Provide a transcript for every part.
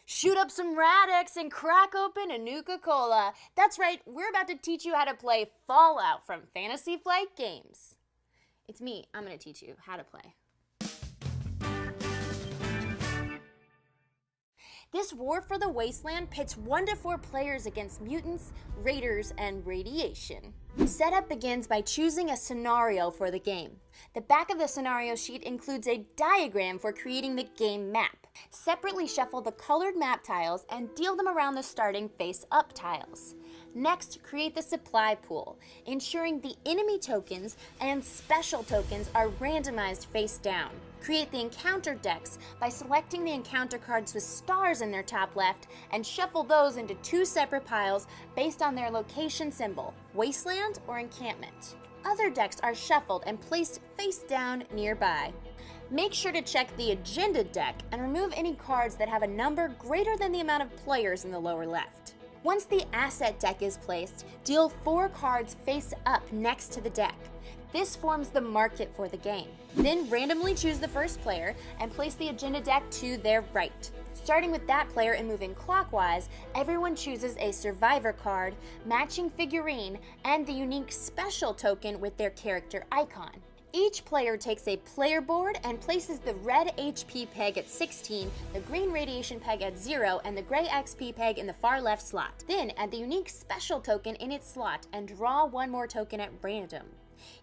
Shoot up some Radix and crack open a Nuka-Cola. That's right, we're about to teach you how to play Fallout from Fantasy Flight Games. It's me, I'm going to teach you how to play. This War for the Wasteland pits 1 to 4 players against mutants, raiders, and radiation. Setup begins by choosing a scenario for the game. The back of the scenario sheet includes a diagram for creating the game map. Separately shuffle the colored map tiles and deal them around the starting face-up tiles. Next, create the supply pool, ensuring the enemy tokens and special tokens are randomized face down. Create the encounter decks by selecting the encounter cards with stars in their top left and shuffle those into 2 separate piles based on their location symbol, wasteland or encampment. Other decks are shuffled and placed face down nearby. Make sure to check the agenda deck and remove any cards that have a number greater than the amount of players in the lower left. Once the asset deck is placed, deal 4 cards face up next to the deck. This forms the market for the game. Then randomly choose the first player and place the agenda deck to their right. Starting with that player and moving clockwise, everyone chooses a survivor card, matching figurine, and the unique special token with their character icon. Each player takes a player board and places the red HP peg at 16, the green radiation peg at 0, and the gray XP peg in the far left slot. Then add the unique special token in its slot and draw 1 more token at random.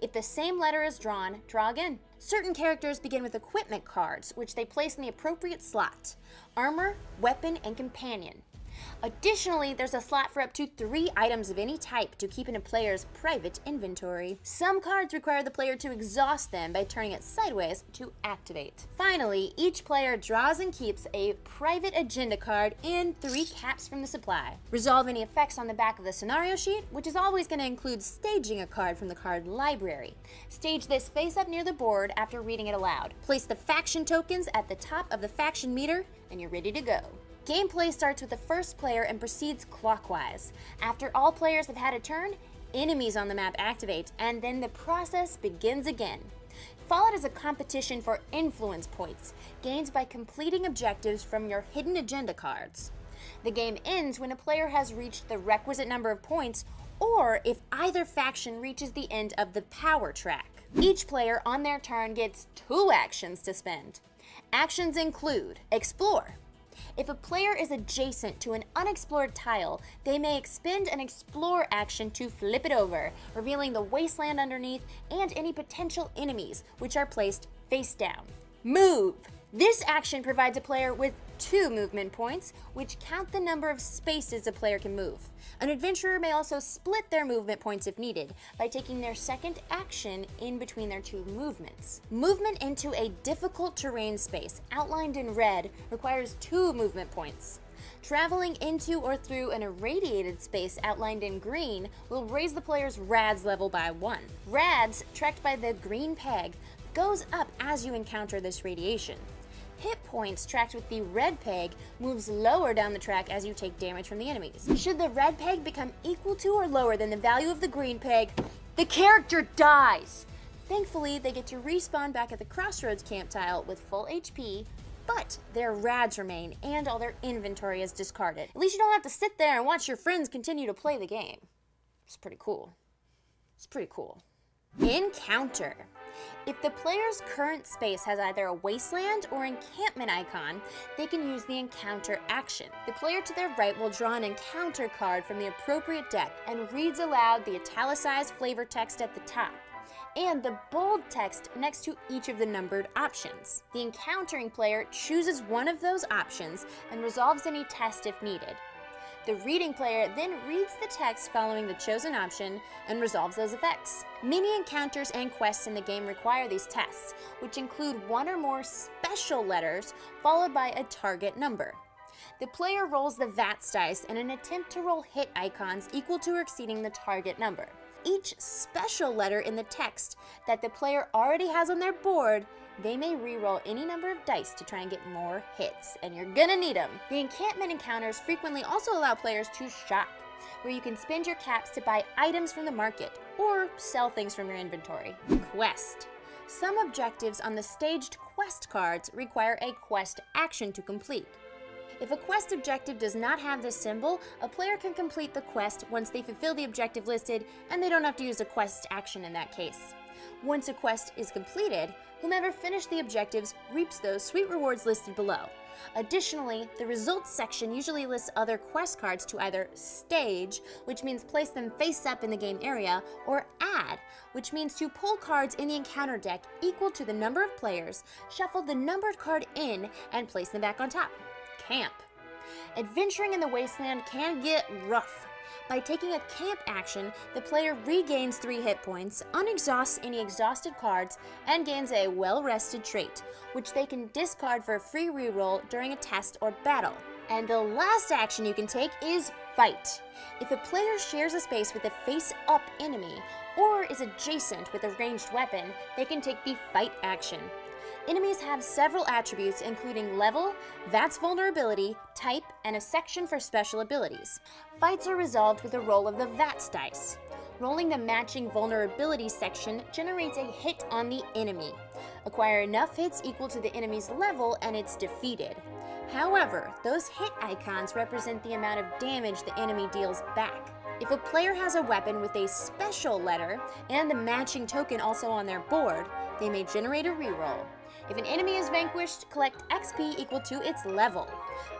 If the same letter is drawn, draw again. Certain characters begin with equipment cards, which they place in the appropriate slot: armor, weapon, and companion. Additionally, there's a slot for up to 3 items of any type to keep in a player's private inventory. Some cards require the player to exhaust them by turning it sideways to activate. Finally, each player draws and keeps a private agenda card and 3 caps from the supply. Resolve any effects on the back of the scenario sheet, which is always going to include staging a card from the card library. Stage this face up near the board after reading it aloud. Place the faction tokens at the top of the faction meter, and you're ready to go. Gameplay starts with the first player and proceeds clockwise. After all players have had a turn, enemies on the map activate, and then the process begins again. Fallout is a competition for influence points, gained by completing objectives from your hidden agenda cards. The game ends when a player has reached the requisite number of points, or if either faction reaches the end of the power track. Each player on their turn gets 2 actions to spend. Actions include Explore. If a player is adjacent to an unexplored tile, they may expend an Explore action to flip it over, revealing the wasteland underneath and any potential enemies, which are placed face down. Move. This action provides a player with 2 movement points, which count the number of spaces a player can move. An adventurer may also split their movement points if needed by taking their second action in between their 2 movements. Movement into a difficult terrain space, outlined in red, requires 2 movement points. Traveling into or through an irradiated space outlined in green will raise the player's RADS level by 1. RADS, tracked by the green peg, goes up as you encounter this radiation. Hit points tracked with the red peg moves lower down the track as you take damage from the enemies. Should the red peg become equal to or lower than the value of the green peg, the character dies. Thankfully, they get to respawn back at the crossroads camp tile with full HP, but their RADs remain and all their inventory is discarded. At least you don't have to sit there and watch your friends continue to play the game. It's pretty cool. It's pretty cool. Encounter. If the player's current space has either a wasteland or encampment icon, they can use the encounter action. The player to their right will draw an encounter card from the appropriate deck and reads aloud the italicized flavor text at the top and the bold text next to each of the numbered options. The encountering player chooses one of those options and resolves any test if needed. The reading player then reads the text following the chosen option and resolves those effects. Many encounters and quests in the game require these tests, which include 1 or more special letters followed by a target number. The player rolls the VATS dice in an attempt to roll hit icons equal to or exceeding the target number. Each special letter in the text that the player already has on their board, they may re-roll any number of dice to try and get more hits, and you're gonna need them. The encampment encounters frequently also allow players to shop, where you can spend your caps to buy items from the market or sell things from your inventory. Quest. Some objectives on the staged quest cards require a quest action to complete. If a quest objective does not have this symbol, a player can complete the quest once they fulfill the objective listed, and they don't have to use a quest action in that case. Once a quest is completed, whomever finished the objectives reaps those sweet rewards listed below. Additionally, the results section usually lists other quest cards to either stage, which means place them face up in the game area, or add, which means to pull cards in the encounter deck equal to the number of players, shuffle the numbered card in, and place them back on top. Camp. Adventuring in the wasteland can get rough. By taking a camp action, the player regains 3 hit points, unexhausts any exhausted cards, and gains a well-rested trait, which they can discard for a free reroll during a test or battle. And the last action you can take is fight. If a player shares a space with a face-up enemy, or is adjacent with a ranged weapon, they can take the fight action. Enemies have several attributes including level, VATS vulnerability, type, and a section for special abilities. Fights are resolved with a roll of the VATS dice. Rolling the matching vulnerability section generates a hit on the enemy. Acquire enough hits equal to the enemy's level and it's defeated. However, those hit icons represent the amount of damage the enemy deals back. If a player has a weapon with a special letter and the matching token also on their board, they may generate a reroll. If an enemy is vanquished, collect XP equal to its level.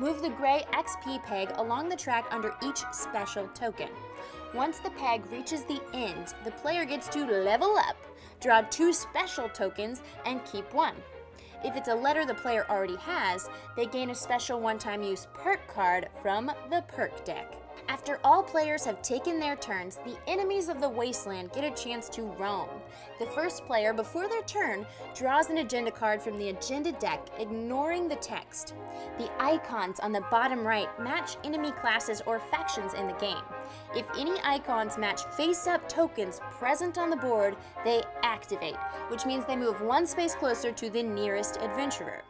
Move the gray XP peg along the track under each special token. Once the peg reaches the end, the player gets to level up, draw 2 special tokens, and keep 1. If it's a letter the player already has, they gain a special one-time use perk card from the perk deck. After all players have taken their turns, the enemies of the wasteland get a chance to roam. The first player, before their turn, draws an agenda card from the agenda deck, ignoring the text. The icons on the bottom right match enemy classes or factions in the game. If any icons match face-up tokens present on the board, they activate, which means they move 1 space closer to the nearest adventurer.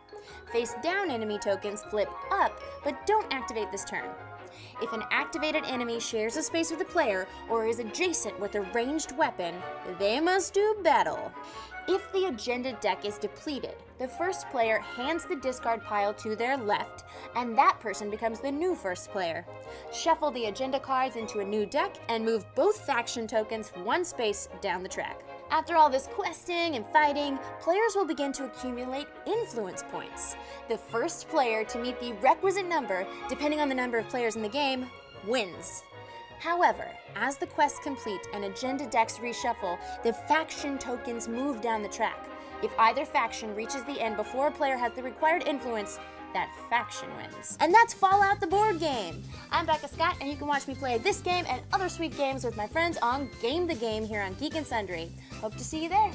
Face-down enemy tokens flip up, but don't activate this turn. If an activated enemy shares a space with a player or is adjacent with a ranged weapon, they must do battle. If the agenda deck is depleted, the first player hands the discard pile to their left, and that person becomes the new first player. Shuffle the agenda cards into a new deck and move both faction tokens 1 space down the track. After all this questing and fighting, players will begin to accumulate influence points. The first player to meet the requisite number, depending on the number of players in the game, wins. However, as the quests complete and agenda decks reshuffle, the faction tokens move down the track. If either faction reaches the end before a player has the required influence, that faction wins. And that's Fallout the board game. I'm Becca Scott, and you can watch me play this game and other sweet games with my friends on Game the Game here on Geek and Sundry. Hope to see you there.